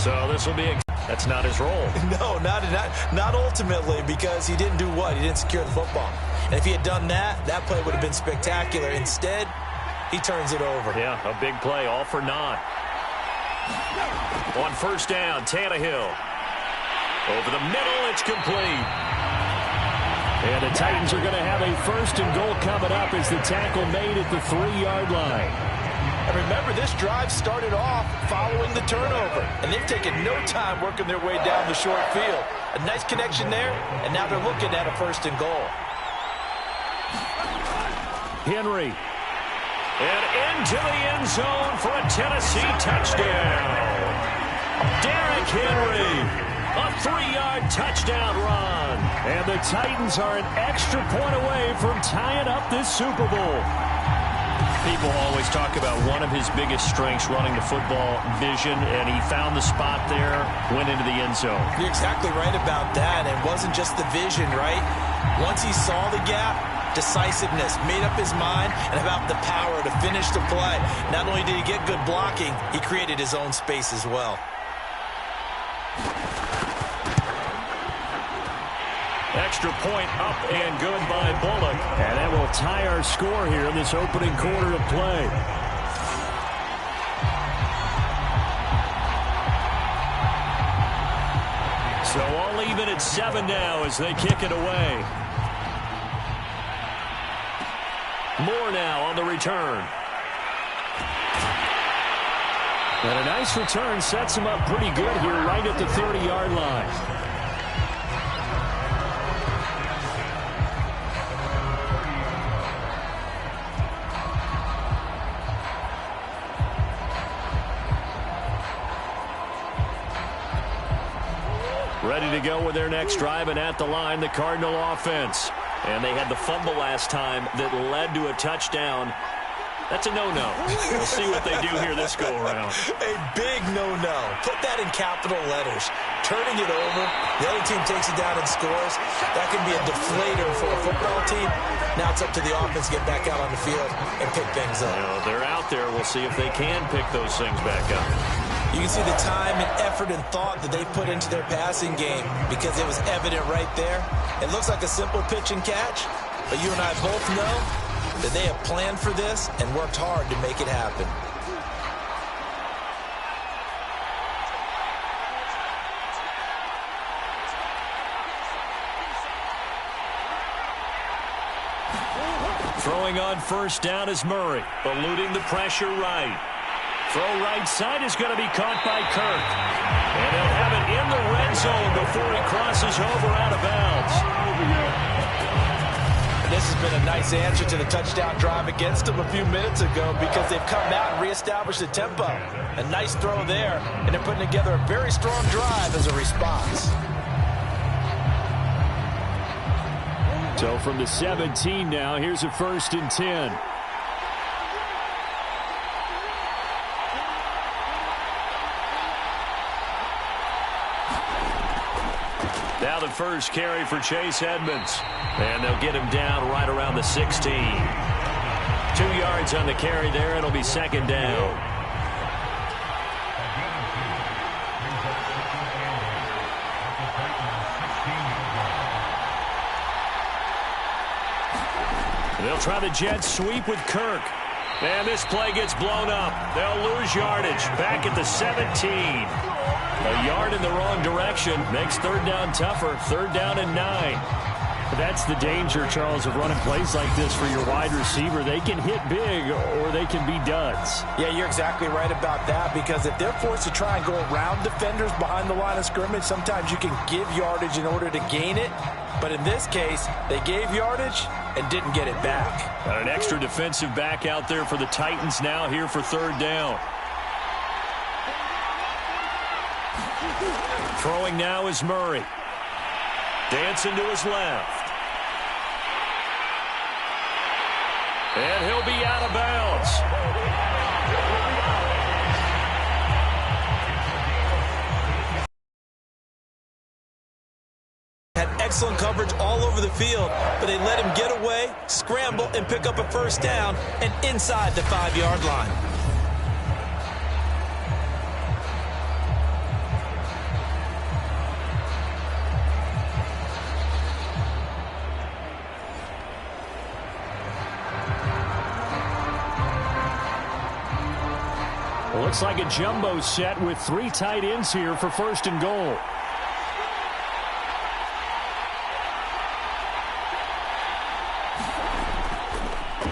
So this will be that's not his role. No, not ultimately, because he didn't do what? He didn't secure the football. And if he had done that, that play would have been spectacular. Instead, he turns it over. Yeah, a big play, all for naught. On first down, Tannehill. Over the middle, it's complete. And the Titans are going to have a first and goal coming up as the tackle made at the 3-yard line. And remember, this drive started off following the turnover, and they've taken no time working their way down the short field. A nice connection there, and now they're looking at a first and goal. Henry. And into the end zone for a Tennessee touchdown. Derrick Henry. A 3-yard touchdown run. And the Titans are an extra point away from tying up this Super Bowl. People always talk about one of his biggest strengths running the football, vision, and he found the spot there, went into the end zone. You're exactly right about that. It wasn't just the vision, right? Once he saw the gap, decisiveness, made up his mind, and about the power to finish the play. Not only did he get good blocking, he created his own space as well. Extra point up and good by Bullock. And that will tie our score here in this opening quarter of play. So all even at 7 now as they kick it away. Moore now on the return. And a nice return sets him up pretty good here right at the 30-yard line. Ready to go with their next drive, and at the line, the Cardinal offense. And they had the fumble last time that led to a touchdown. That's a no-no. We'll see what they do here this go-around. A big no-no. Put that in capital letters. Turning it over, the other team takes it down and scores. That can be a deflator for a football team. Now it's up to the offense to get back out on the field and pick things up. You know, they're out there. We'll see if they can pick those things back up. You can see the time and effort and thought that they put into their passing game because it was evident right there. It looks like a simple pitch and catch, but you and I both know that they have planned for this and worked hard to make it happen. Throwing on first down is Murray, eluding the pressure right. Throw right side is going to be caught by Kirk. And they'll have it in the red zone before he crosses over out of bounds. This has been a nice answer to the touchdown drive against them a few minutes ago because they've come out and reestablished the tempo. A nice throw there, and they're putting together a very strong drive as a response. So from the 17 now, here's a 1st and 10. Now the first carry for Chase Edmonds. And they'll get him down right around the 16. 2 yards on the carry there. It'll be 2nd down. They'll try the jet sweep with Kirk. And this play gets blown up. They'll lose yardage back at the 17. A yard in the wrong direction makes 3rd down tougher. 3rd down and 9. That's the danger, Charles, of running plays like this for your wide receiver. They can hit big or they can be duds. Yeah, you're exactly right about that because if they're forced to try and go around defenders behind the line of scrimmage, sometimes you can give yardage in order to gain it. But in this case, they gave yardage and didn't get it back. Got an extra defensive back out there for the Titans now here for 3rd down. Throwing now is Murray. Dancing to his left. And he'll be out of bounds. Had excellent coverage all over the field, but they let him get away, scramble, and pick up a 1st down and inside the 5-yard line. Looks like a jumbo set with 3 tight ends here for 1st and goal.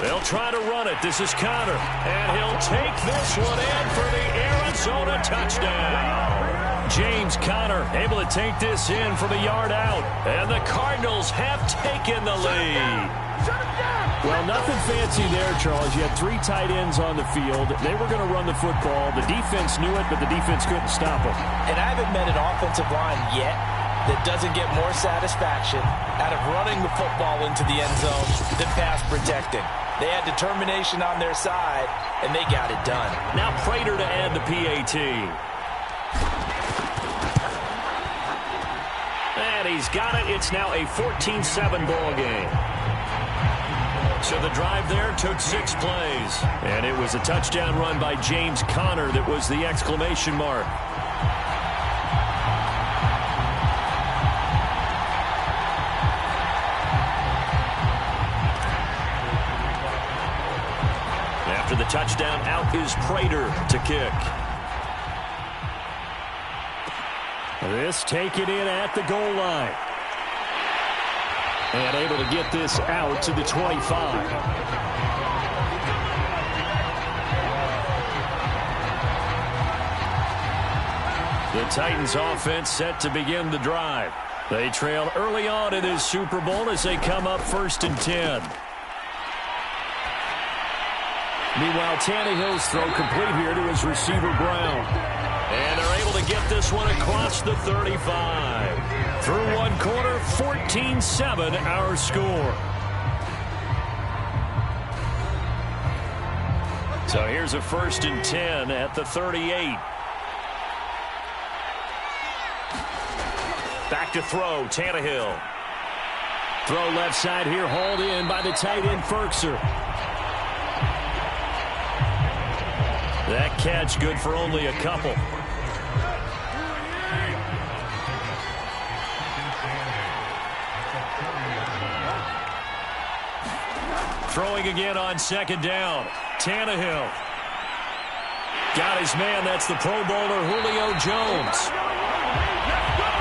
They'll try to run it. This is Connor. And he'll take this one in for the Arizona touchdown. James Conner able to take this in from a yard out. And the Cardinals have taken the lead. Well, nothing fancy there, Charles. You had 3 tight ends on the field. They were going to run the football. The defense knew it, but the defense couldn't stop them. And I haven't met an offensive line yet that doesn't get more satisfaction out of running the football into the end zone than pass protecting. They had determination on their side, and they got it done. Now Prater to add the PAT. And he's got it. It's now a 14-7 ball game. So the drive there took 6 plays. And it was a touchdown run by James Conner that was the exclamation mark. After the touchdown, out is Prater to kick. This taken in at the goal line. And able to get this out to the 25. The Titans offense set to begin the drive. They trail early on in this Super Bowl as they come up 1st and 10. Meanwhile, Tannehill's throw complete here to his receiver, Brown. And they're able to get this one across the 35. Through one quarter, 14-7 our score. So here's a 1st and 10 at the 38. Back to throw, Tannehill. Throw left side here, hauled in by the tight end, Ferkser. That catch good for only a couple. Throwing again on 2nd down. Tannehill. Got his man. That's the Pro Bowler Julio Jones.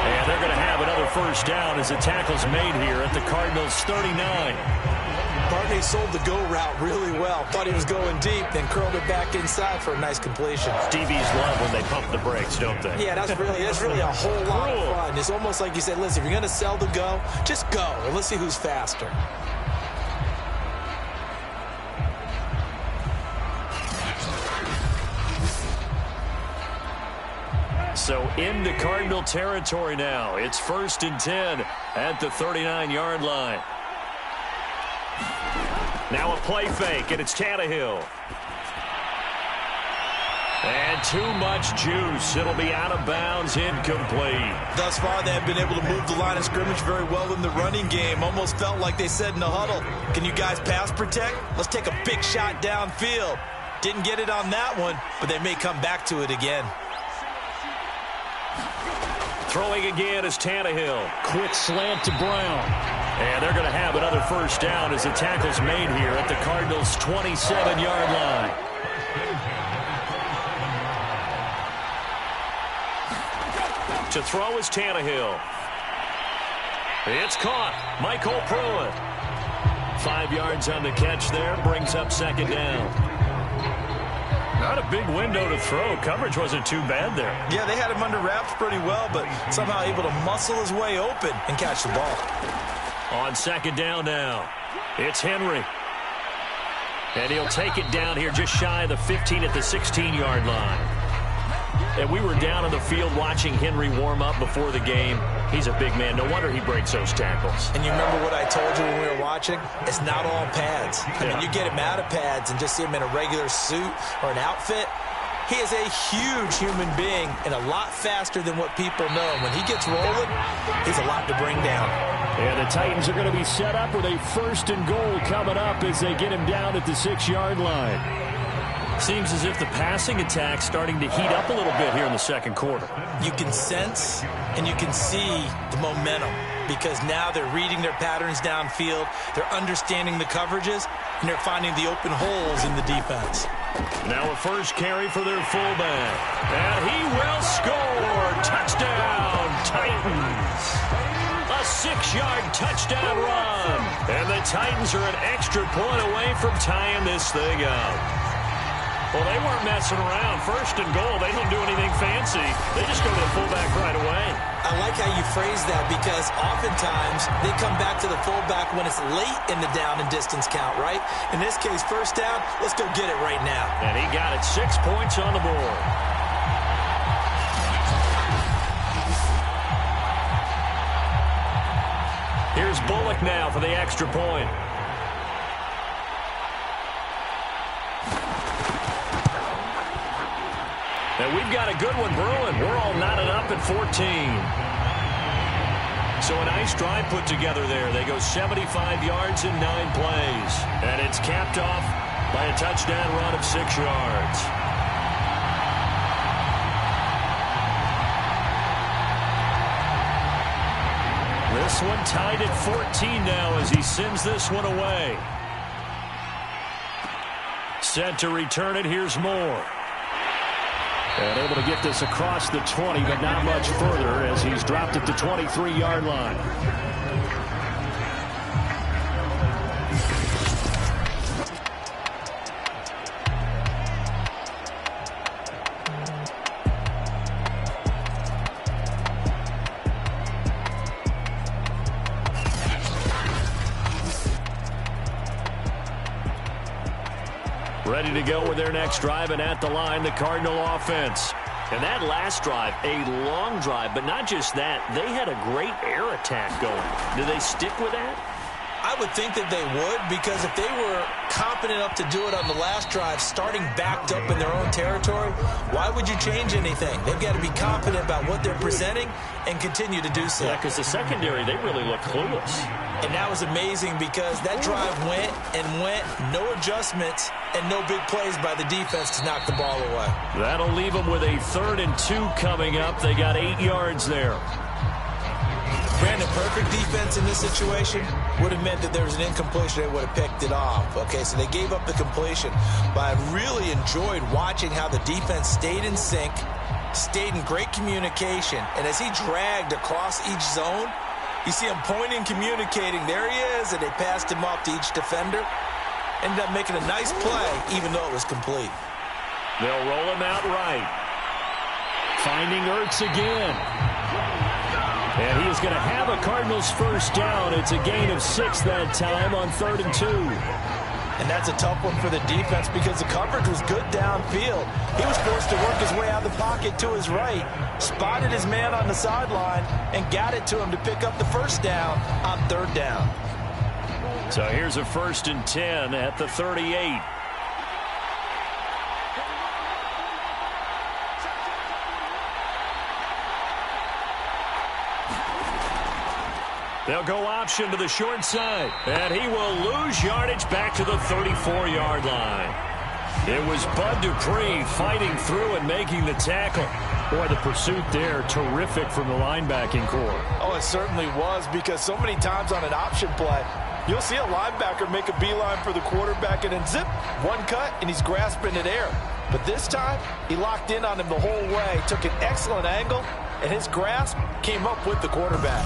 And they're going to have another 1st down as the tackle's made here at the Cardinals' 39. Barney sold the go route really well. Thought he was going deep, then curled it back inside for a nice completion. DBs love when they pump the brakes, don't they? Yeah, that's really a whole lot of fun. It's almost like you said, listen, if you're going to sell the go, just go, and let's see who's faster. So into Cardinal territory now. It's 1st and 10 at the 39-yard line. Now a play fake, and it's Tannehill. And too much juice. It'll be out of bounds, incomplete. Thus far, they have been able to move the line of scrimmage very well in the running game. Almost felt like they said in the huddle, can you guys pass protect? Let's take a big shot downfield. Didn't get it on that one, but they may come back to it again. Throwing again is Tannehill. Quick slant to Brown. And they're going to have another 1st down as the tackle's made here at the Cardinals' 27-yard line. To throw is Tannehill. It's caught. Michael Pruitt. 5 yards on the catch there. Brings up 2nd down. Not a big window to throw. Coverage wasn't too bad there. Yeah, they had him under wraps pretty well, but somehow able to muscle his way open and catch the ball. On 2nd down now, it's Henry. And he'll take it down here just shy of the 15 at the 16-yard line. And we were down on the field watching Henry warm up before the game. He's a big man. No wonder he breaks those tackles. And you remember what I told you when we were watching? It's not all pads. I mean, you get him out of pads and just see him in a regular suit or an outfit. He is a huge human being and a lot faster than what people know. When he gets rolling, he's a lot to bring down. And the Titans are going to be set up with a 1st and goal coming up as they get him down at the 6-yard line. Seems as if the passing attack's starting to heat up a little bit here in the 2nd quarter. You can sense and you can see the momentum because now they're reading their patterns downfield, they're understanding the coverages, and they're finding the open holes in the defense. Now a first carry for their fullback. And he will score. Touchdown, Titans. A 6-yard touchdown run. And the Titans are an extra point away from tying this thing up. Well, they weren't messing around. First and goal, they don't do anything fancy. They just go to the fullback right away. I like how you phrase that because oftentimes they come back to the fullback when it's late in the down and distance count, right? In this case, first down, let's go get it right now. And he got it. 6 points on the board. Here's Bullock now for the extra point. And we've got a good one brewing. We're all knotted up at 14. So a nice drive put together there. They go 75 yards in 9 plays. And it's capped off by a touchdown run of 6 yards. This one tied at 14 now as he sends this one away. Set to return it. Here's Moore. And able to get this across the 20, but not much further as he's dropped it to 23-yard line. Ready to go with their next drive, and at the line, the Cardinal offense. And that last drive, a long drive, but not just that. They had a great air attack going. Do they stick with that? I would think that they would, because if they were confident enough to do it on the last drive, starting backed up in their own territory, why would you change anything? They've got to be confident about what they're presenting and continue to do so. Yeah, because the secondary, they really look clueless. And that was amazing because that drive went and went, no adjustments, and no big plays by the defense to knock the ball away. That'll leave them with a 3rd and 2 coming up. They got 8 yards there. Brandon, perfect defense in this situation would have meant that there was an incompletion. They would have picked it off. Okay, so they gave up the completion. But I really enjoyed watching how the defense stayed in sync, stayed in great communication, and as he dragged across each zone, you see him pointing, communicating. There he is, and they passed him off to each defender. Ended up making a nice play, even though it was complete. They'll roll him out right. Finding Ertz again. And he is going to have a Cardinals first down. It's a gain of 6 that time on 3rd and 2. And that's a tough one for the defense because the coverage was good downfield. He was forced to work his way out of the pocket to his right, spotted his man on the sideline, and got it to him to pick up the first down on 3rd down. So here's a 1st and 10 at the 38. They'll go option to the short side. And he will lose yardage back to the 34-yard line. It was Bud Dupree fighting through and making the tackle. Boy, the pursuit there, terrific from the linebacking core. Oh, it certainly was, because so many times on an option play, you'll see a linebacker make a beeline for the quarterback and then zip, one cut, and he's grasping at air. But this time, he locked in on him the whole way, took an excellent angle, and his grasp came up with the quarterback.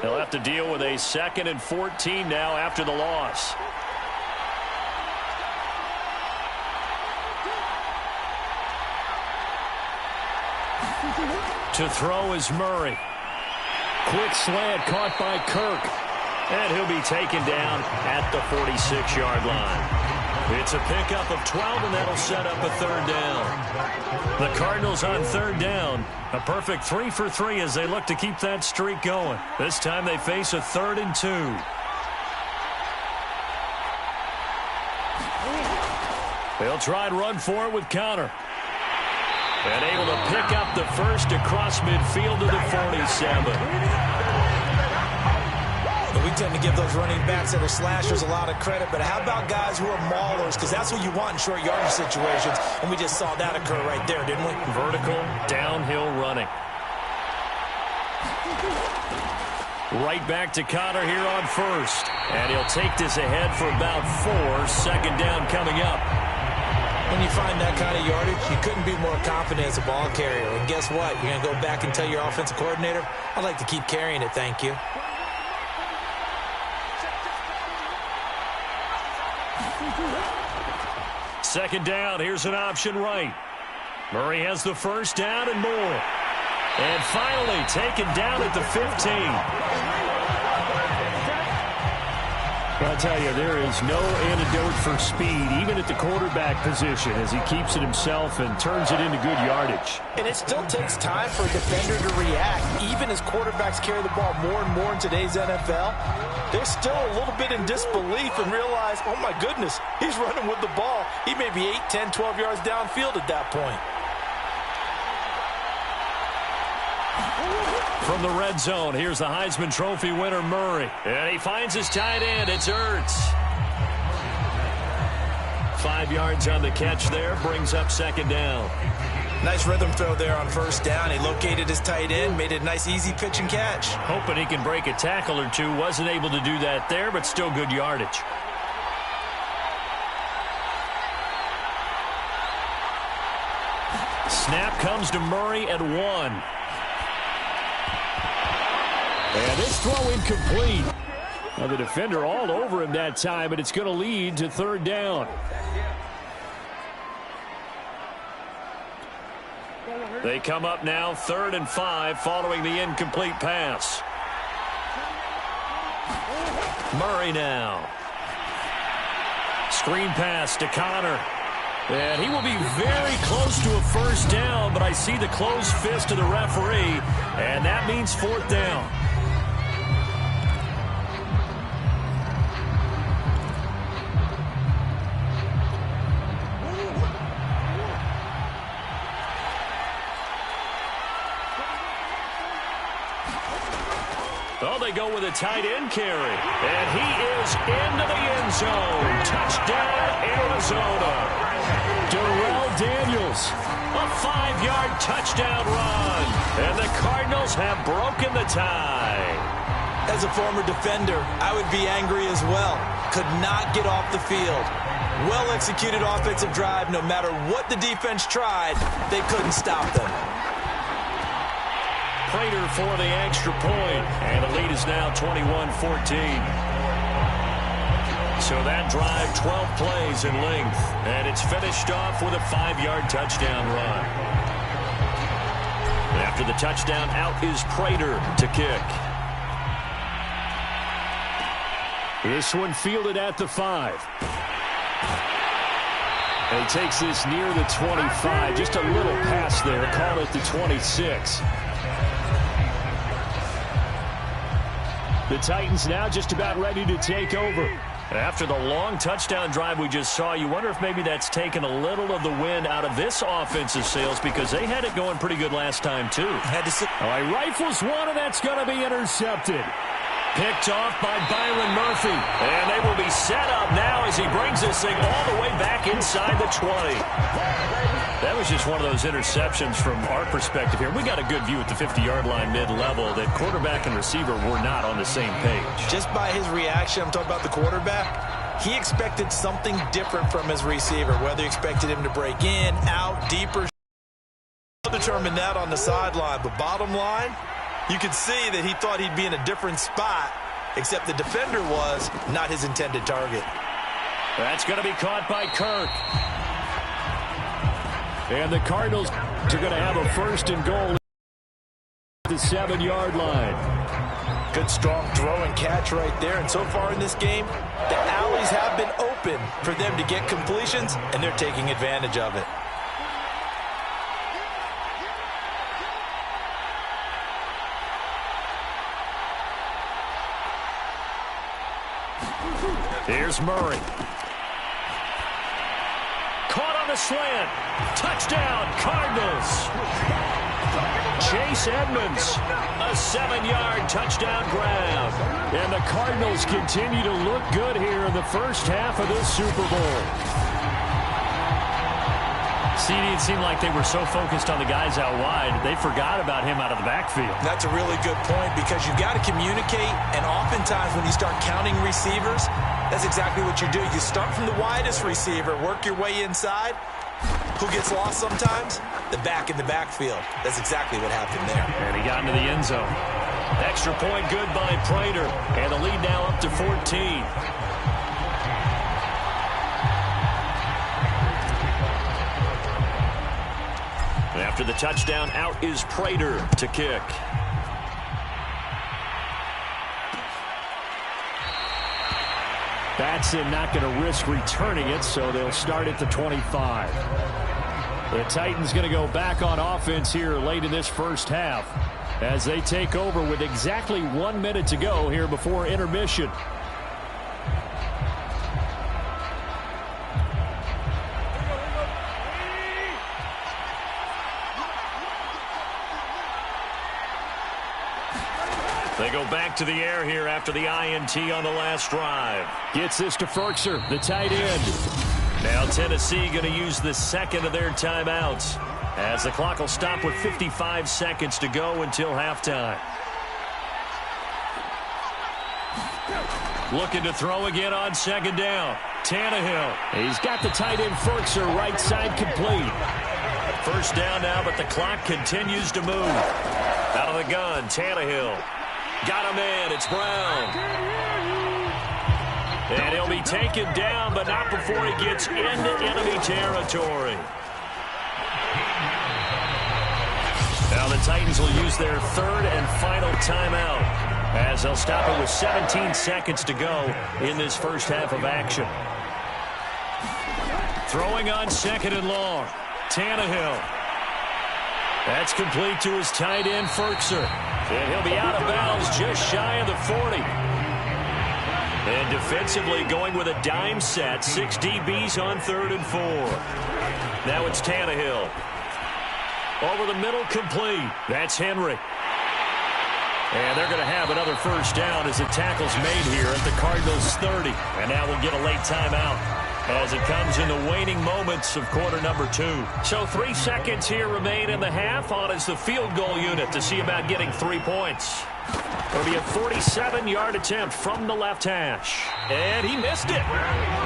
They'll have to deal with a 2nd and 14 now after the loss. To throw is Murray. Quick slant caught by Kirk. And he'll be taken down at the 46-yard line. It's a pickup of 12, and that'll set up a 3rd down. The Cardinals on 3rd down. A perfect 3 for 3 as they look to keep that streak going. This time they face a 3rd and 2. They'll try and run for it with Connor. And able to pick up the first across midfield to the 47. We tend to give those running backs that are slashers a lot of credit, but how about guys who are maulers? Because that's what you want in short yardage situations, and we just saw that occur right there, didn't we? Vertical, downhill running. Right back to Connor here on first. And he'll take this ahead for about 4. Second down coming up. When you find that kind of yardage, you couldn't be more confident as a ball carrier. And guess what? You're going to go back and tell your offensive coordinator, I'd like to keep carrying it, thank you. Second down, here's an option right. Murray has the first down and more. And finally taken down at the 15. I'll tell you, there is no antidote for speed, even at the quarterback position, as he keeps it himself and turns it into good yardage. And it still takes time for a defender to react. Even as quarterbacks carry the ball more and more in today's NFL, they're still a little bit in disbelief and realize, oh my goodness, he's running with the ball. He may be 8, 10, 12 yards downfield at that point. From the red zone, here's the Heisman Trophy winner, Murray. And he finds his tight end. It's Ertz. 5 yards on the catch there. Brings up second down. Nice rhythm throw there on first down. He located his tight end, made it a nice easy pitch and catch. Hoping he can break a tackle or two. Wasn't able to do that there, but still good yardage. Snap comes to Murray at 1. And this throw incomplete. Now the defender all over him that time, but it's going to lead to third down. They come up now 3rd and 5 following the incomplete pass. Murray now. Screen pass to Connor. And he will be very close to a first down, but I see the closed fist of the referee, and that means 4th down. Oh, they go with a tight end carry. And he is into the end zone. Touchdown, Arizona. Darrell Daniels, a 5-yard touchdown run. And the Cardinals have broken the tie. As a former defender, I would be angry as well. Could not get off the field. Well-executed offensive drive. No matter what the defense tried, they couldn't stop them. Prater for the extra point, and the lead is now 21-14. So that drive, 12 plays in length, and it's finished off with a 5-yard touchdown run. After the touchdown, out is Prater to kick. This one fielded at the 5. And he takes this near the 25, just a little pass there, call it the 26. The Titans now just about ready to take over. After the long touchdown drive we just saw, you wonder if maybe that's taken a little of the wind out of this offensive sails, because they had it going pretty good last time, too. He rifles one, and that's going to be intercepted. Picked off by Byron Murphy. And they will be set up now as he brings this thing all the way back inside the 20. That was just one of those interceptions from our perspective here. We got a good view at the 50-yard line mid-level that quarterback and receiver were not on the same page. Just by his reaction, I'm talking about the quarterback, he expected something different from his receiver, whether he expected him to break in, out, deeper. We'll determine that on the sideline, but bottom line, you could see that he thought he'd be in a different spot, except the defender was not his intended target. That's going to be caught by Kirk. And the Cardinals are going to have a 1st and goal at the 7-yard line. Good strong throw and catch right there. And so far in this game, the alleys have been open for them to get completions, and they're taking advantage of it. Here's Murray. Caught on a slant. Touchdown, Cardinals. Chase Edmonds, a 7-yard touchdown grab. And the Cardinals continue to look good here in the first half of this Super Bowl. See, it seemed like they were so focused on the guys out wide, they forgot about him out of the backfield. That's a really good point because you've got to communicate, and oftentimes when you start counting receivers, that's exactly what you do. You start from the widest receiver, work your way inside. Who gets lost sometimes? The back in the backfield. That's exactly what happened there. And he got into the end zone. Extra point good by Prater, and the lead now up to 14. After the touchdown, out is Prater to kick. Batson not going to risk returning it, so they'll start at the 25. The Titans going to go back on offense here late in this first half as they take over with exactly 1 minute to go here before intermission. They go back to the air here after the INT on the last drive. Gets this to Ferkser, the tight end. Now Tennessee going to use the second of their timeouts as the clock will stop with 55 seconds to go until halftime. Looking to throw again on second down. Tannehill. He's got the tight end Ferkser right side complete. First down now, but the clock continues to move. Out of the gun, Tannehill. Got him in. It's Brown. And he'll be taken down, but not before he gets into enemy territory. Now the Titans will use their third and final timeout as they'll stop it with 17 seconds to go in this first half of action. Throwing on second and long. Tannehill. That's complete to his tight end, Ferkser. And he'll be out of bounds just shy of the 40. And defensively going with a dime set. 6 DBs on 3rd and 4. Now it's Tannehill. Over the middle, complete. That's Henry. And they're going to have another first down as the tackle's made here at the Cardinals' 30. And now we'll get a late timeout as it comes in the waning moments of quarter number 2. So 3 seconds here remain in the half on as the field goal unit to see about getting 3 points. It'll be a 47-yard attempt from the left hash. And he missed it.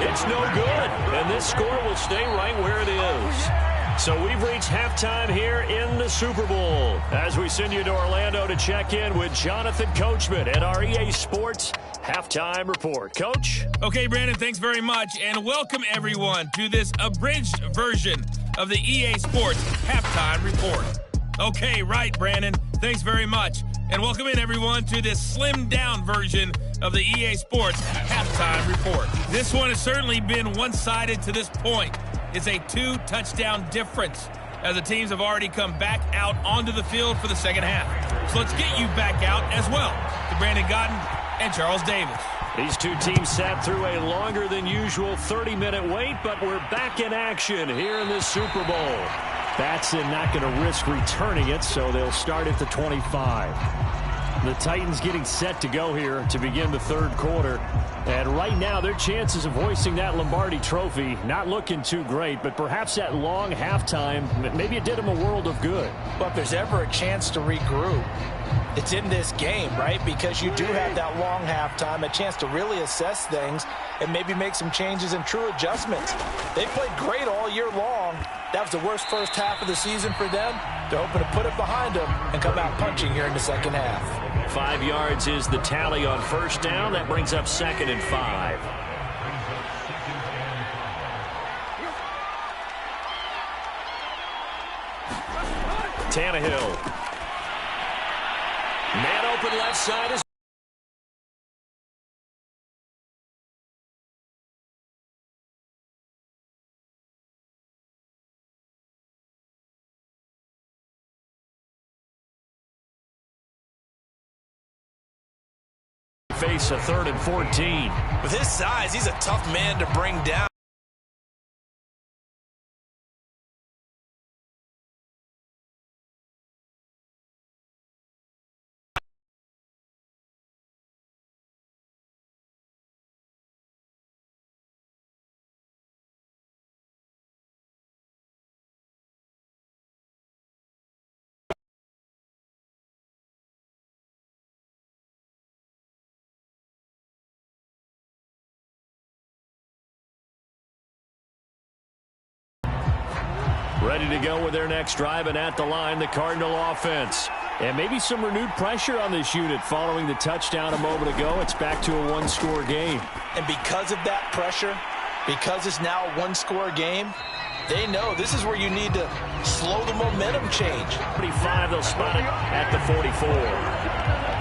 It's no good. And this score will stay right where it is. So we've reached halftime here in the Super Bowl as we send you to Orlando to check in with Jonathan Coachman at our EA Sports Halftime Report. Coach? Okay, Brandon, thanks very much, and welcome everyone to this abridged version of the EA Sports Halftime Report. Okay, right, Brandon, thanks very much, and welcome in everyone to this slimmed-down version of the EA Sports Halftime Report. This one has certainly been one-sided to this point. It's a 2-touchdown difference as the teams have already come back out onto the field for the second half. So let's get you back out as well to Brandon Godden and Charles Davis. These two teams sat through a longer than usual 30-minute wait, but we're back in action here in this Super Bowl. Batson not going to risk returning it, so they'll start at the 25. The Titans getting set to go here to begin the third quarter. And right now, their chances of hoisting that Lombardi trophy not looking too great, but perhaps that long halftime, maybe it did them a world of good. But if there's ever a chance to regroup, it's in this game, right? Because you do have that long halftime, a chance to really assess things and maybe make some changes and true adjustments. They played great all year long. That was the worst first half of the season for them. They're hoping to put it behind them and come out punching here in the second half. 5 yards is the tally on first down. That brings up 2nd and 5. Tannehill. Man open left side is face a 3rd and 14. With his size, he's a tough man to bring down. ready to go with their next drive, and at the line, the Cardinal offense. And maybe some renewed pressure on this unit following the touchdown a moment ago. It's back to a one-score game. And because of that pressure, because it's now a one-score game, they know this is where you need to slow the momentum change. 45, they'll spot it at the 44.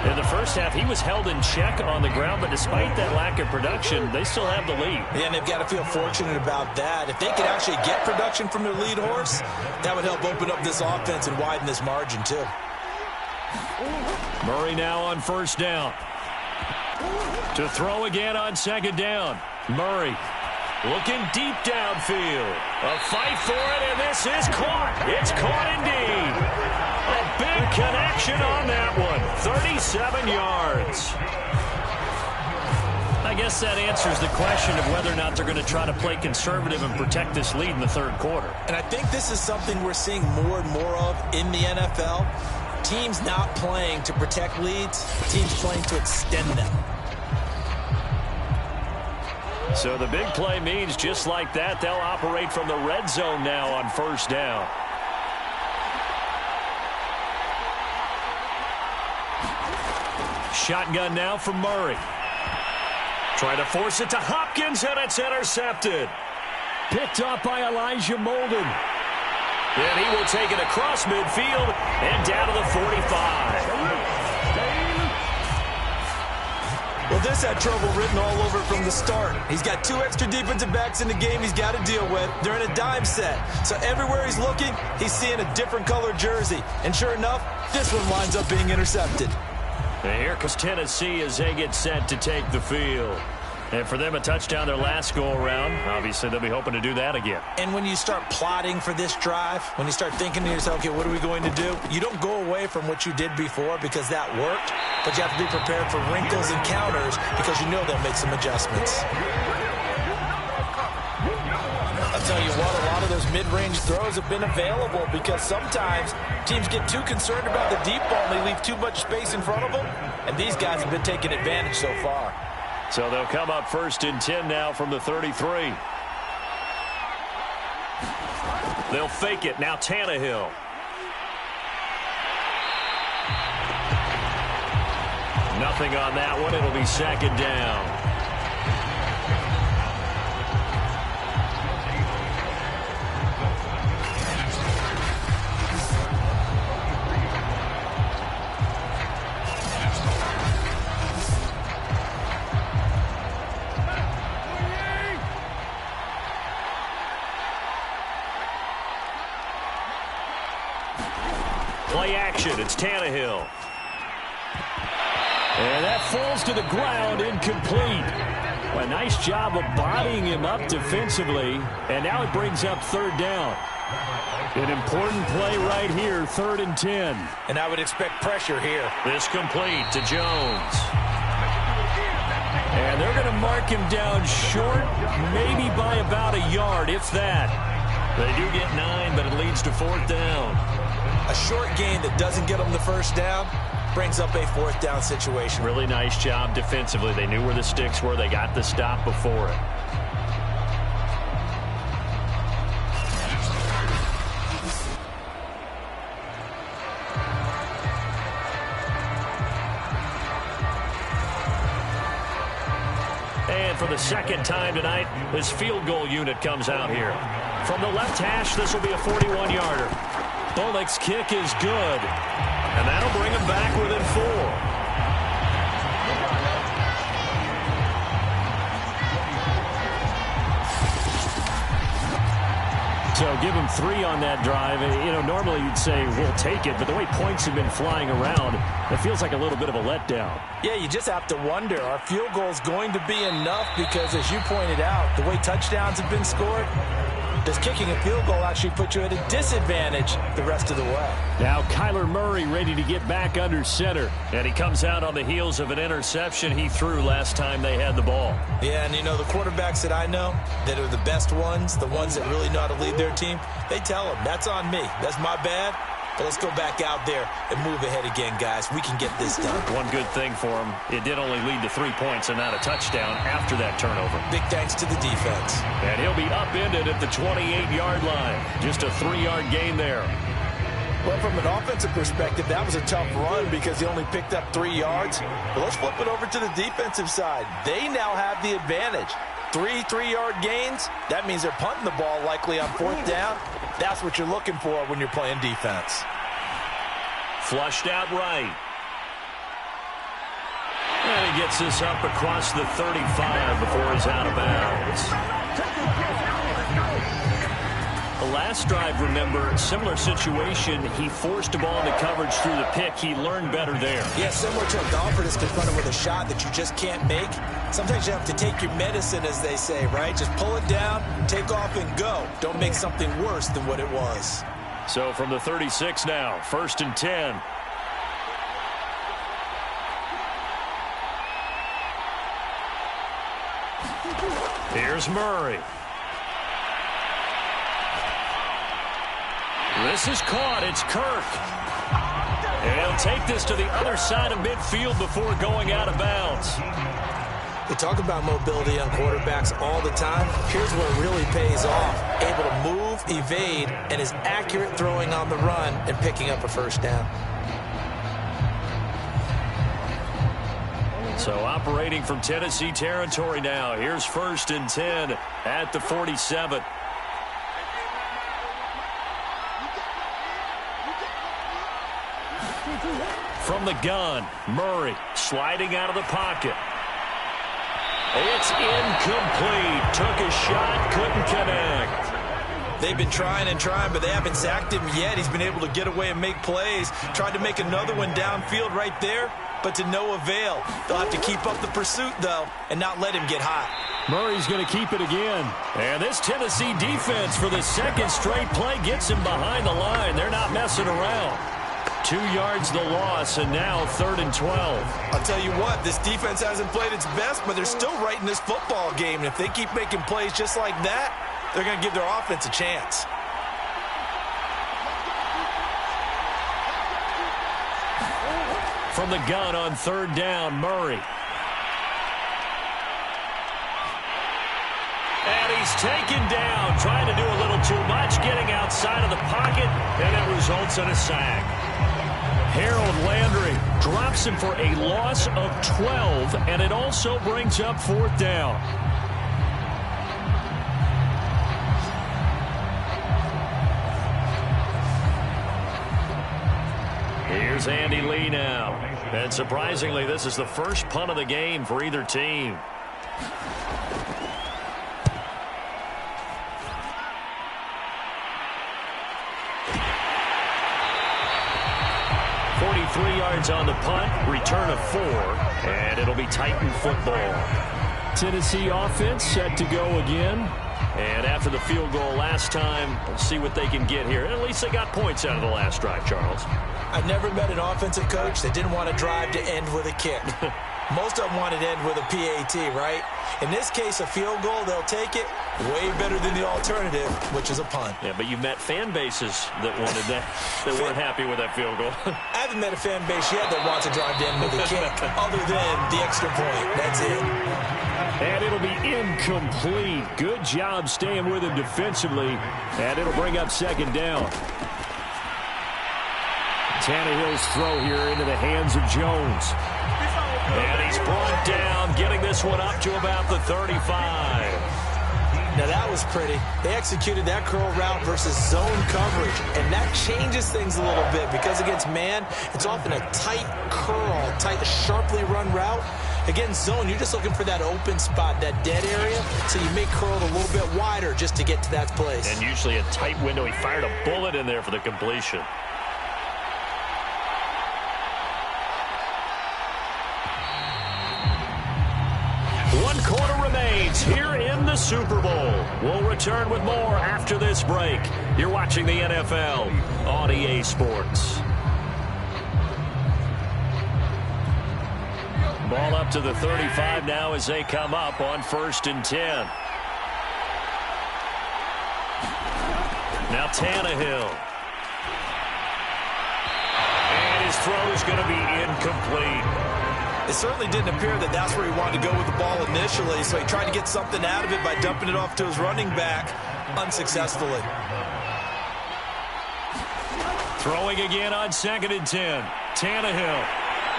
In the first half, he was held in check on the ground, but despite that lack of production, they still have the lead. Yeah, and they've got to feel fortunate about that. If they could actually get production from their lead horse, that would help open up this offense and widen this margin, too. Murray now on first down. To throw again on second down. Murray looking deep downfield. A fight for it, and this is caught. It's caught indeed. A big connection on that one. 37 yards. I guess that answers the question of whether or not they're going to try to play conservative and protect this lead in the third quarter. And I think this is something we're seeing more and more of in the NFL. Teams not playing to protect leads, teams playing to extend them. So the big play means just like that, they'll operate from the red zone now on first down. Shotgun now from Murray. Trying to force it to Hopkins, and it's intercepted. Picked up by Elijah Molden. And he will take it across midfield and down to the 45. Well, this had trouble written all over from the start. He's got two extra defensive backs in the game he's got to deal with. They're in a dime set. So everywhere he's looking, he's seeing a different color jersey. And sure enough, this one winds up being intercepted. And here comes Tennessee as they get set to take the field. And for them, a touchdown their last go-around. Obviously, they'll be hoping to do that again. And when you start plotting for this drive, when you start thinking to yourself, okay, what are we going to do? You don't go away from what you did before because that worked, but you have to be prepared for wrinkles and counters because you know they'll make some adjustments. I'll tell you what, a lot of those mid-range throws have been available because sometimes teams get too concerned about the deep ball and they leave too much space in front of them, and these guys have been taking advantage so far. So they'll come up 1st and 10 now from the 33. They'll fake it. Now Tannehill. Nothing on that one. It'll be 2nd down. Play action. It's Tannehill. And that falls to the ground, incomplete. A nice job of bodying him up defensively. And now it brings up 3rd down. An important play right here, 3rd and 10. And I would expect pressure here. This complete to Jones. And they're going to mark him down short, maybe by about a yard, if that. They do get 9, but it leads to 4th down. A short gain that doesn't get them the 1st down brings up a 4th down situation. Really nice job defensively. They knew where the sticks were. They got the stop before it. And for the 2nd time tonight, this field goal unit comes out here. From the left hash, this will be a 41-yarder. Bullock's kick is good, and that'll bring him back within 4. So give him 3 on that drive. You know, normally you'd say, we'll take it, but the way points have been flying around, it feels like a little bit of a letdown. Yeah, you just have to wonder, are field goals going to be enough? Because as you pointed out, the way touchdowns have been scored, does kicking a field goal actually put you at a disadvantage the rest of the way? Now Kyler Murray ready to get back under center. And he comes out on the heels of an interception he threw last time they had the ball. Yeah, and you know, the quarterbacks that I know that are the best ones, the ones that really know how to lead their team, they tell them, that's on me. That's my bad. But let's go back out there and move ahead again, guys. We can get this done. One good thing for him, it did only lead to 3 points and not a touchdown after that turnover. Big thanks to the defense. And he'll be upended at the 28-yard line. Just a 3-yard gain there. Well, from an offensive perspective, that was a tough run because he only picked up 3 yards. But let's flip it over to the defensive side. They now have the advantage. 3 3-yard gains, that means they're punting the ball likely on 4th down. That's what you're looking for when you're playing defense. Flushed out right. And he gets this up across the 35 before he's out of bounds. The last drive, remember, similar situation. He forced a ball into coverage through the pick. He learned better there. Yeah, similar to a golfer that's confronted with a shot that you just can't make. Sometimes you have to take your medicine, as they say, right? Just pull it down, take off, and go. Don't make something worse than what it was. So from the 36 now, 1st and 10. Here's Murray. This is caught. It's Kirk. And he'll take this to the other side of midfield before going out of bounds. We talk about mobility on quarterbacks all the time. Here's where it really pays off. Able to move, evade, and is accurate throwing on the run and picking up a 1st down. So operating from Tennessee territory now. Here's 1st and 10 at the 47. From the gun, Murray sliding out of the pocket. It's incomplete. Took a shot, couldn't connect. They've been trying and trying, but they haven't sacked him yet. He's been able to get away and make plays. Tried to make another one downfield right there, but to no avail. They'll have to keep up the pursuit, though, and not let him get hot. Murray's going to keep it again. And this Tennessee defense for the 2nd straight play gets him behind the line. They're not messing around. 2 yards the loss, and now 3rd and 12. I'll tell you what, this defense hasn't played its best, but they're still right in this football game. And if they keep making plays just like that, they're going to give their offense a chance. From the gun on 3rd down, Murray. And he's taken down, trying to do a little too much, getting outside of the pocket, and it results in a sack. Harold Landry drops him for a loss of 12, and it also brings up 4th down. Here's Andy Lee now. And surprisingly, this is the first punt of the game for either team. Yards on the punt, return of 4, and it'll be Titan football. Tennessee offense set to go again. And after the field goal last time, we'll see what they can get here. At least they got points out of the last drive, Charles. I've never met an offensive coach that didn't want to drive to end with a kick. Most of them wanted to end with a PAT, right? In this case, a field goal, they'll take it. Way better than the alternative, which is a punt. Yeah, but you've met fan bases that wanted that, that weren't happy with that field goal. I haven't met a fan base yet that wants to drive to end with a kick, other than the extra point. That's it. And it'll be incomplete. Good job staying with him defensively. And it'll bring up 2nd down. Tannehill's throw here into the hands of Jones. And he's brought down, getting this one up to about the 35. Now that was pretty. They executed that curl route versus zone coverage, and that changes things a little bit because against man, it's often a tight curl, tight, sharply run route. Against zone, you're just looking for that open spot, that dead area, so you may curl it a little bit wider just to get to that place. And usually a tight window. He fired a bullet in there for the completion. One quarter remains here in the Super Bowl. We'll return with more after this break. You're watching the NFL on EA Sports. Ball up to the 35 now as they come up on 1st and 10. Now Tannehill. throw is going to be incomplete. It certainly didn't appear that that's where he wanted to go with the ball initially, so he tried to get something out of it by dumping it off to his running back unsuccessfully. Throwing again on 2nd and 10. Tannehill.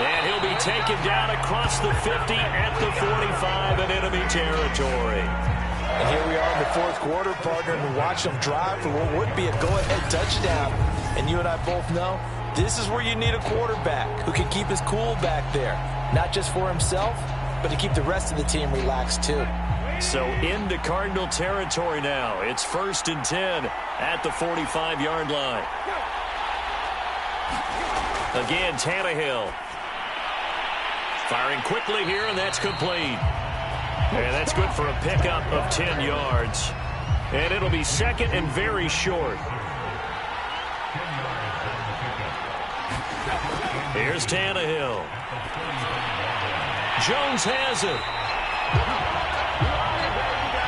And he'll be taken down across the 50 at the 45 in enemy territory. And here we are in the fourth quarter, partner, and watch them drive for what would be a go-ahead touchdown. And you and I both know this is where you need a quarterback who can keep his cool back there. Not just for himself, but to keep the rest of the team relaxed too. So into Cardinal territory now. It's 1st and 10 at the 45-yard line. Again, Tannehill. Firing quickly here, and that's complete. And that's good for a pickup of 10 yards. And it'll be 2nd and very short. Here's Tannehill. Jones has it.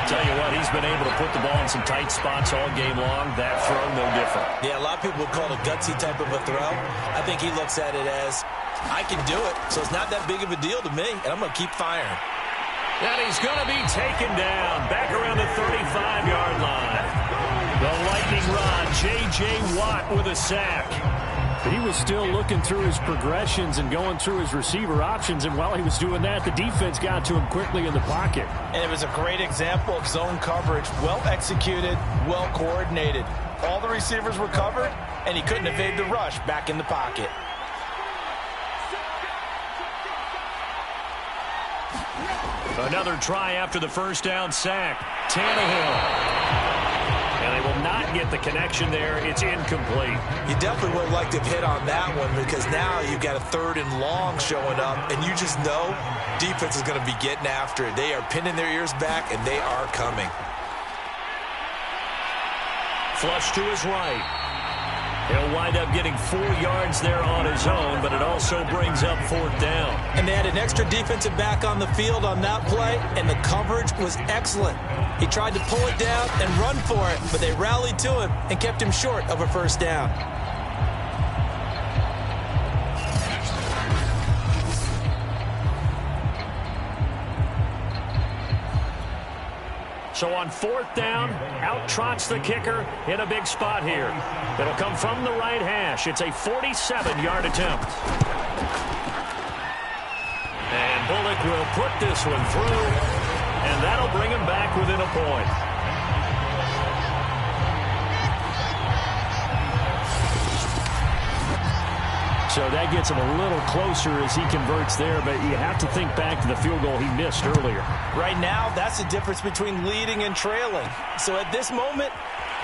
Tell you what, he's been able to put the ball in some tight spots all game long. That throw, no different. Yeah, a lot of people would call it a gutsy type of a throw. I think he looks at it as, I can do it, so it's not that big of a deal to me, and I'm going to keep firing. And he's going to be taken down back around the 35-yard line. The lightning rod, J.J. Watt with a sack. But he was still looking through his progressions and going through his receiver options, and while he was doing that, the defense got to him quickly in the pocket. And it was a great example of zone coverage, well executed, well coordinated. All the receivers were covered, and he couldn't evade the rush back in the pocket. Another try after the first down sack. Tannehill. And they will not get the connection there. It's incomplete. You definitely would have liked to have hit on that one because now you've got a 3rd and long showing up, and you just know defense is going to be getting after it. They are pinning their ears back, and they are coming. Flush to his right. He'll wind up getting 4 yards there on his own, but it also brings up 4th down. And they had an extra defensive back on the field on that play, and the coverage was excellent. He tried to pull it down and run for it, but they rallied to him and kept him short of a first down. So on 4th down, out trots the kicker in a big spot here. It'll come from the right hash. It's a 47-yard attempt. And Bullock will put this one through, and that'll bring him back within a point. So that gets him a little closer as he converts there, but you have to think back to the field goal he missed earlier. Right now, that's the difference between leading and trailing. So at this moment,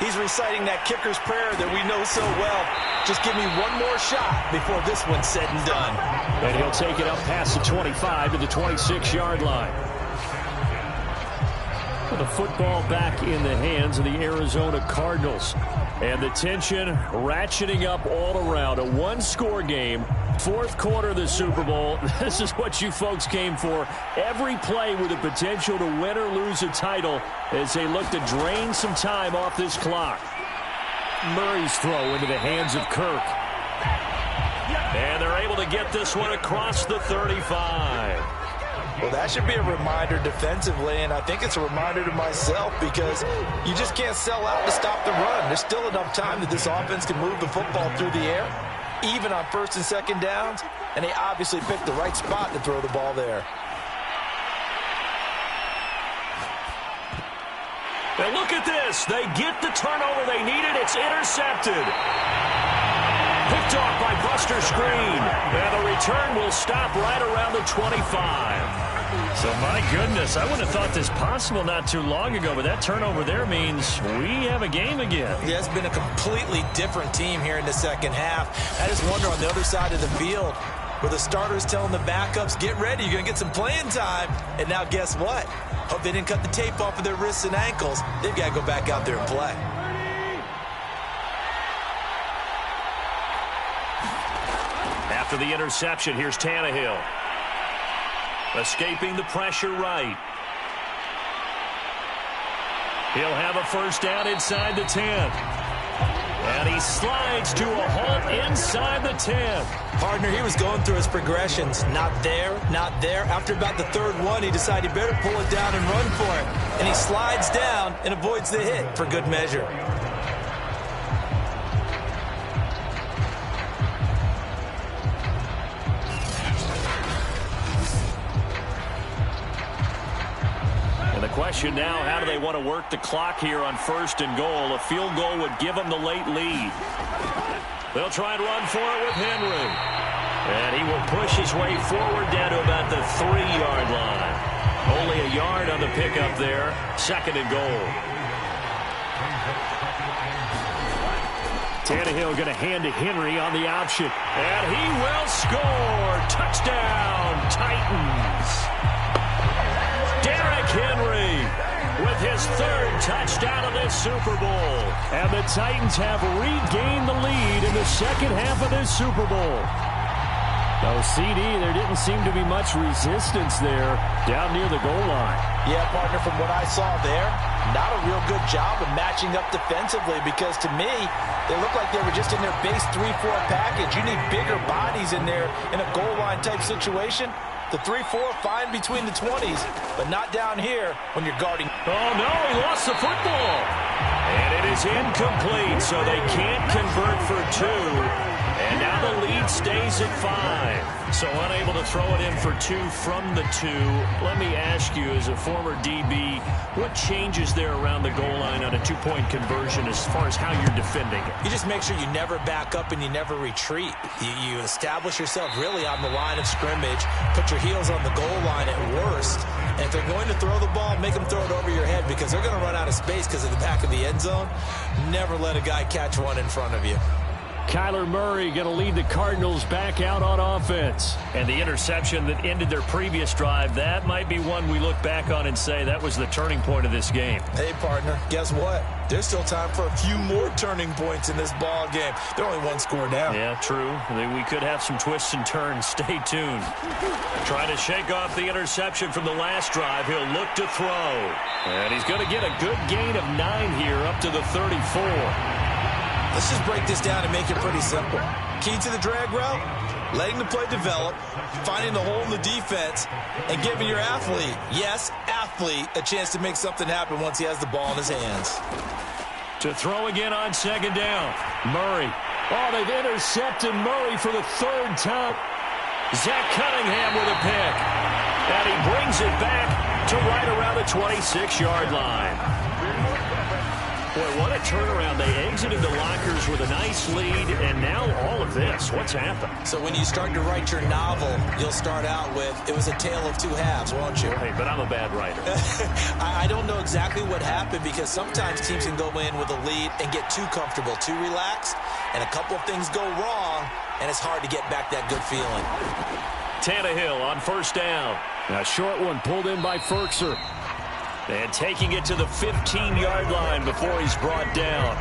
he's reciting that kicker's prayer that we know so well. Just give me one more shot before this one's said and done. And he'll take it up past the 25 to the 26-yard line. With the football back in the hands of the Arizona Cardinals. And the tension ratcheting up all around. A one-score game. 4th quarter of the Super Bowl. This is what you folks came for. Every play with the potential to win or lose a title as they look to drain some time off this clock. Murray's throw into the hands of Kirk. And they're able to get this one across the 35. Well, that should be a reminder defensively, and I think it's a reminder to myself because you just can't sell out to stop the run. There's still enough time that this offense can move the football through the air, even on 1st and 2nd downs, and they obviously picked the right spot to throw the ball there. And look at this. They get the turnover they needed. It's intercepted. Picked off by Buster Screen. And the return will stop right around the 25. So, my goodness, I wouldn't have thought this possible not too long ago, but that turnover there means we have a game again. Yeah, it's been a completely different team here in the second half. I just wonder on the other side of the field where the starters telling the backups, get ready, you're going to get some playing time. And now guess what? Hope they didn't cut the tape off of their wrists and ankles. They've got to go back out there and play. After the interception, here's Tannehill. Escaping the pressure right. He'll have a first down inside the 10. And he slides to a halt inside the 10. Partner, he was going through his progressions. Not there, not there. After about the third one, he decided he better pull it down and run for it. And he slides down and avoids the hit for good measure. Question now, how do they want to work the clock here on 1st and goal? A field goal would give them the late lead. They'll try and run for it with Henry. And he will push his way forward down to about the 3-yard line. Only a yard on the pickup there. 2nd and goal. Tannehill going to hand to Henry on the option. And he will score. Touchdown, Titans. Derrick Henry with his 3rd touchdown of this Super Bowl. And the Titans have regained the lead in the second half of this Super Bowl. No, CD, there didn't seem to be much resistance there down near the goal line. Yeah, partner, from what I saw there, not a real good job of matching up defensively because to me, they look like they were just in their base 3-4 package. You need bigger bodies in there in a goal line type situation. The 3-4, fine between the 20s, but not down here when you're guarding. Oh, no, he lost the football. And it is incomplete, so they can't convert for 2. And now the lead stays at 5. So unable to throw it in for 2 from the 2. Let me ask you, as a former DB, what changes there around the goal line on a 2-point conversion as far as how you're defending it? You just make sure you never back up and you never retreat. You establish yourself really on the line of scrimmage, put your heels on the goal line at worst, and if they're going to throw the ball, make them throw it over your head because they're going to run out of space because of the back of the end zone. Never let a guy catch one in front of you. Kyler Murray going to lead the Cardinals back out on offense. And the interception that ended their previous drive, that might be one we look back on and say that was the turning point of this game. Hey, partner, guess what? There's still time for a few more turning points in this ball game. They're only 1 score down. Yeah, true. We could have some twists and turns. Stay tuned. Trying to shake off the interception from the last drive. He'll look to throw. And he's going to get a good gain of 9 here up to the 34. Let's just break this down and make it pretty simple. Key to the drag route, letting the play develop, finding the hole in the defense, and giving your athlete, yes, athlete, a chance to make something happen once he has the ball in his hands. To throw again on 2nd down. Murray. Oh, they've intercepted Murray for the 3rd time. Zach Cunningham with a pick. And he brings it back to right around the 26-yard line. Boy, what a turnaround. They exited the lockers with a nice lead, and now all of this. What's happened? So when you start to write your novel, you'll start out with, it was a tale of 2 halves, won't you? Hey, but I'm a bad writer. I don't know exactly what happened because sometimes teams can go in with a lead and get too comfortable, too relaxed, and a couple of things go wrong, and it's hard to get back that good feeling. Tannehill on 1st down. A short one pulled in by Ferkser. And taking it to the 15-yard line before he's brought down.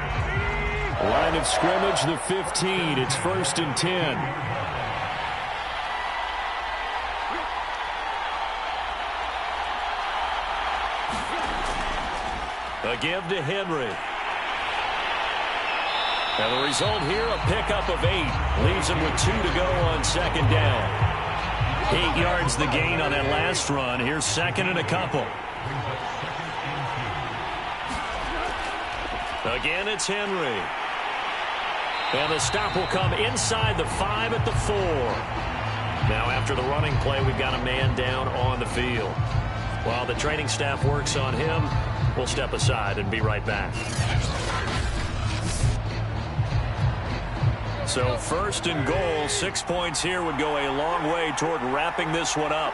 Line of scrimmage, the 15. It's 1st and 10. A give to Henry. And the result here, a pickup of 8. Leaves him with 2 to go on 2nd down. 8 yards the gain on that last run. Here's 2nd and a couple. Again, it's Henry. And the stop will come inside the 5 at the 4. Now, after the running play, we've got a man down on the field. While the training staff works on him, we'll step aside and be right back. So 1st and goal, 6 points here would go a long way toward wrapping this one up.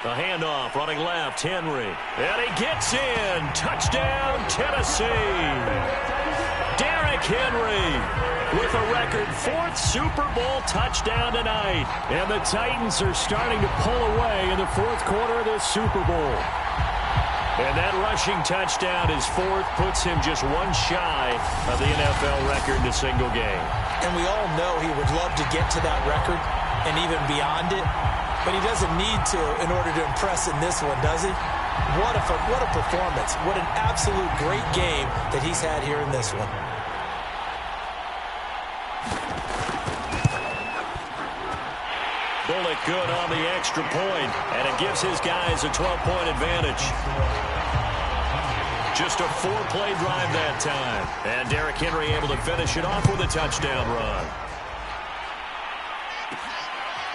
The handoff, running left, Henry. And he gets in. Touchdown, Tennessee. Derrick Henry with a record 4th Super Bowl touchdown tonight. And the Titans are starting to pull away in the 4th quarter of this Super Bowl. And that rushing touchdown, his 4th, puts him just 1 shy of the NFL record in a single game. And we all know he would love to get to that record and even beyond it. but he doesn't need to in order to impress in this one, does he? What a performance. What an absolute great game that he's had here in this one. Bullock good on the extra point, and it gives his guys a 12-point advantage. Just a 4-play drive that time. And Derrick Henry able to finish it off with a touchdown run.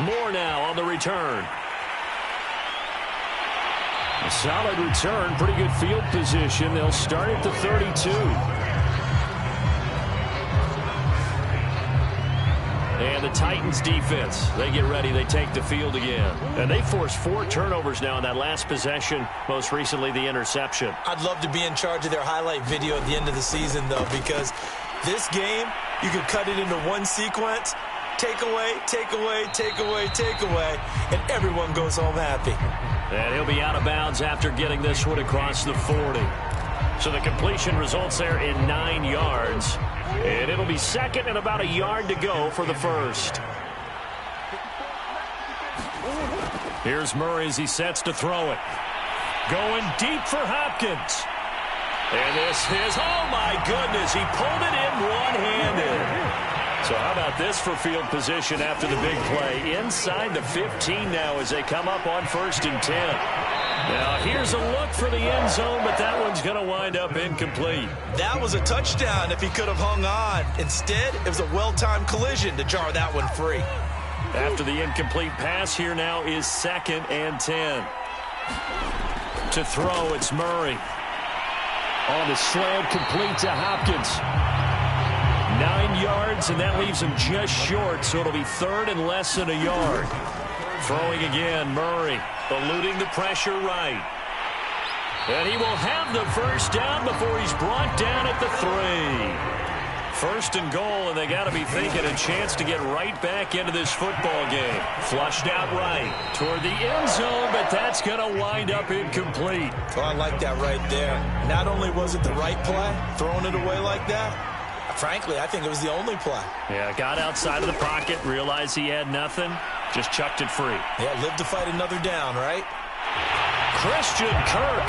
Moore now on the return. A solid return, pretty good field position. They'll start at the 32. And the Titans defense, they get ready. They take the field again. And they forced 4 turnovers now in that last possession, most recently the interception. I'd love to be in charge of their highlight video at the end of the season, though, because this game, you could cut it into one sequence, take away, take away, take away, take away, and everyone goes home happy. And he'll be out of bounds after getting this one across the 40. So the completion results there in 9 yards. And it'll be second and about a yard to go for the first. Here's Murray as he sets to throw it. Going deep for Hopkins. And this is, oh my goodness, he pulled it in one-handed. So how about this for field position after the big play? Inside the 15 now as they come up on 1st and 10. Now here's a look for the end zone, but that one's going to wind up incomplete. That was a touchdown if he could have hung on. Instead, it was a well-timed collision to jar that one free. After the incomplete pass, here now is 2nd and 10. To throw, it's Murray. On the slant, complete to Hopkins. 9 yards, and that leaves him just short, so it'll be 3rd and less than a yard. Throwing again, Murray, eluding the pressure right. And he will have the first down before he's brought down at the 3. 1st and goal, and they got to be thinking a chance to get right back into this football game. Flushed out right toward the end zone, but that's going to wind up incomplete. Oh, I like that right there. Not only was it the right play, throwing it away like that, frankly, I think it was the only play. Yeah, got outside of the pocket, realized he had nothing, just chucked it free. Yeah, live to fight another down, right? Christian Kirk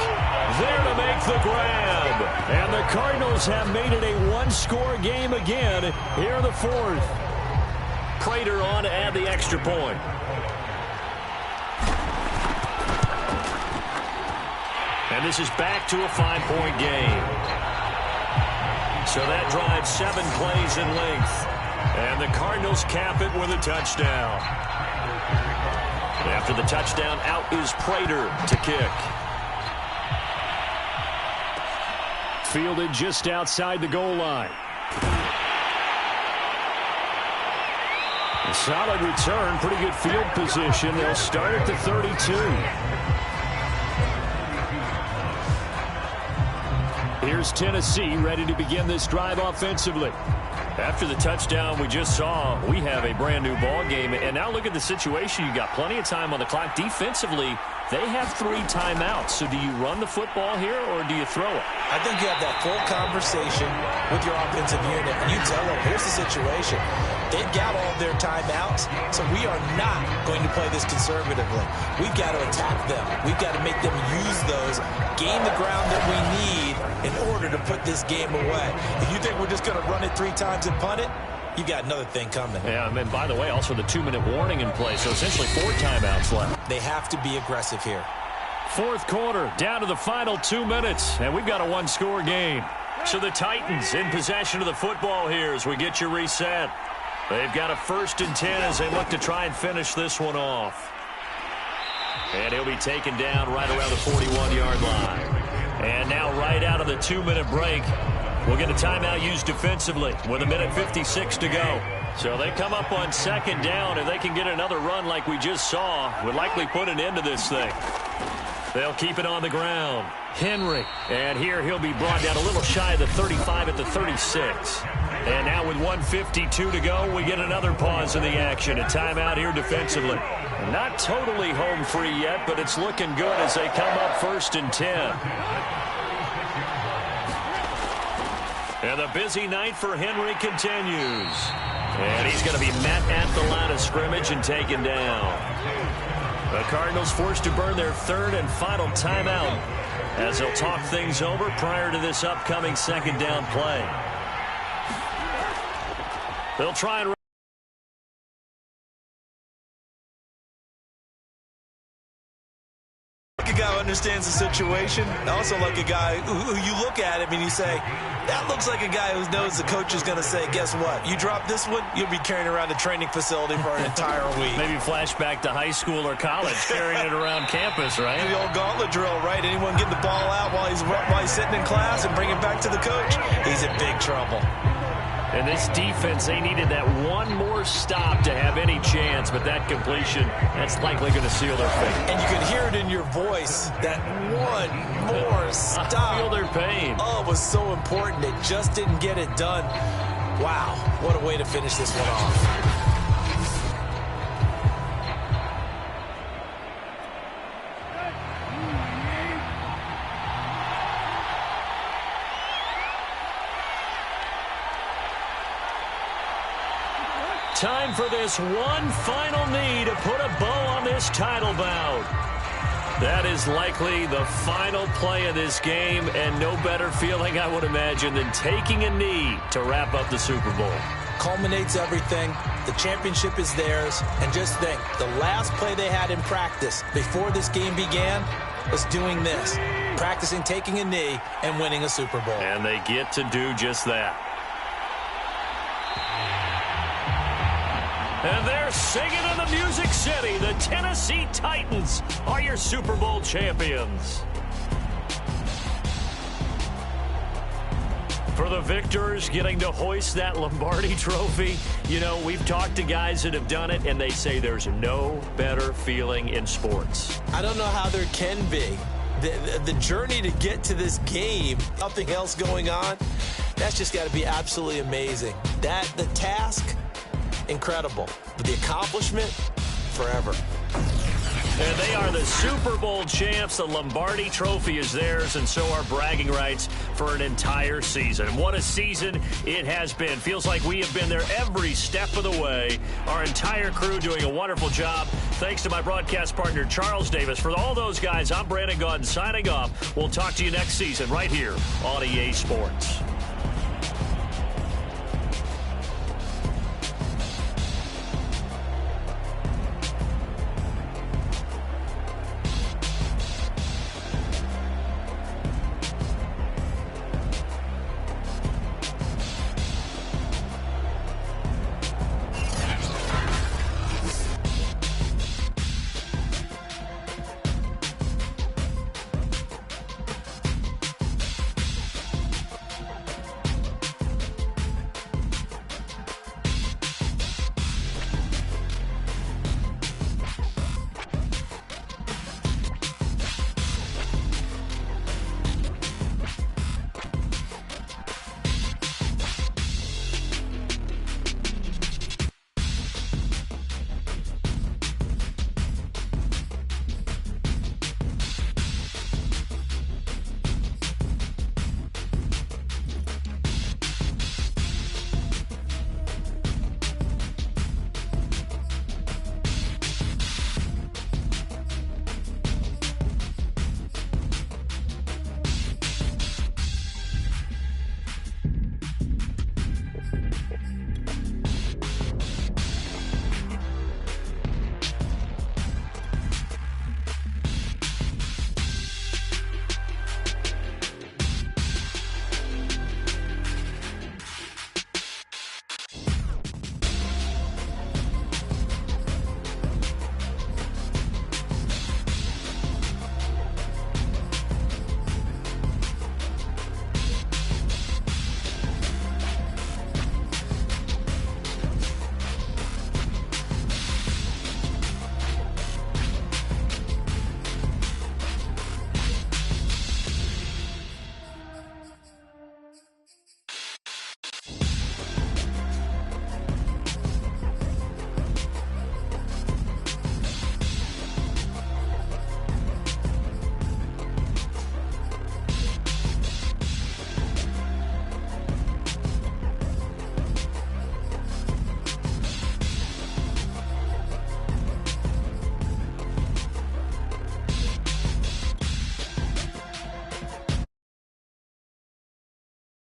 there to make the grab. And the Cardinals have made it a 1-score game again here in the 4th. Prater on to add the extra point. And this is back to a 5-point game. So that drives 7 plays in length. And the Cardinals cap it with a touchdown. After the touchdown, out is Prater to kick. Fielded just outside the goal line. A solid return, pretty good field position. They'll start at the 32. Here's Tennessee ready to begin this drive offensively. After the touchdown we just saw, we have a brand new ball game. And now look at the situation. You got plenty of time on the clock. Defensively, they have 3 timeouts. So do you run the football here or do you throw it? I think you have that full conversation with your offensive unit, and you tell them, here's the situation. They've got all their timeouts, so we are not going to play this conservatively. We've got to attack them. We've got to make them use those, gain the ground that we need in order to put this game away. If you think we're just going to run it 3 times and punt it, you got another thing coming. Yeah, and by the way, also the 2-minute warning in play, so essentially 4 timeouts left. They have to be aggressive here. 4th quarter, down to the final 2 minutes, and we've got a 1-score game. So the Titans in possession of the football here as we get you reset. They've got a 1st and 10 as they look to try and finish this one off. And he'll be taken down right around the 41-yard line. And now right out of the 2-minute break, we'll get a timeout used defensively with 1:56 to go. So they come up on 2nd down. If they can get another run like we just saw, would likely put an end to this thing. They'll keep it on the ground. Henry. And here he'll be brought down a little shy of the 35 at the 36. And now with 1:52 to go, we get another pause in the action. A timeout here defensively. Not totally home free yet, but it's looking good as they come up 1st and 10. And the busy night for Henry continues. And he's going to be met at the line of scrimmage and taken down. The Cardinals forced to burn their third and final timeout as they'll talk things over prior to this upcoming second down play. They'll try and like a guy who understands the situation. Also like a guy who you look at him and you say, that looks like a guy who knows the coach is going to say, guess what? You drop this one, you'll be carrying around a training facility for an entire week. maybe flashback to high school or college, carrying it around campus, right? The old gauntlet drill, right? Anyone getting the ball out while he's sitting in class and bring it back to the coach, he's in big trouble. And this defense, they needed that one more stop to have any chance, but that completion, that's likely going to seal their fate. And you can hear it in your voice, that one more stop. I feel their pain. Oh, it was so important. It just didn't get it done. Wow, what a way to finish this one off. Time for this one final knee to put a bow on this title bout. That is likely the final play of this game, and no better feeling, I would imagine, than taking a knee to wrap up the Super Bowl. Culminates everything. The championship is theirs. And just think, the last play they had in practice before this game began was doing this, practicing taking a knee and winning a Super Bowl. And they get to do just that. And they're singing in the Music City. The Tennessee Titans are your Super Bowl champions. For the victors, getting to hoist that Lombardi trophy, you know, we've talked to guys that have done it, and they say there's no better feeling in sports. I don't know how there can be. The journey to get to this game, something else going on, that's just got to be absolutely amazing. The task, incredible. But the accomplishment, forever. And they are the Super Bowl champs. The Lombardi trophy is theirs, and so are bragging rights for an entire season. And what a season it has been. Feels like we have been there every step of the way. Our entire crew doing a wonderful job. Thanks to my broadcast partner, Charles Davis. For all those guys, I'm Brandon Gaudin signing off. We'll talk to you next season right here on EA Sports.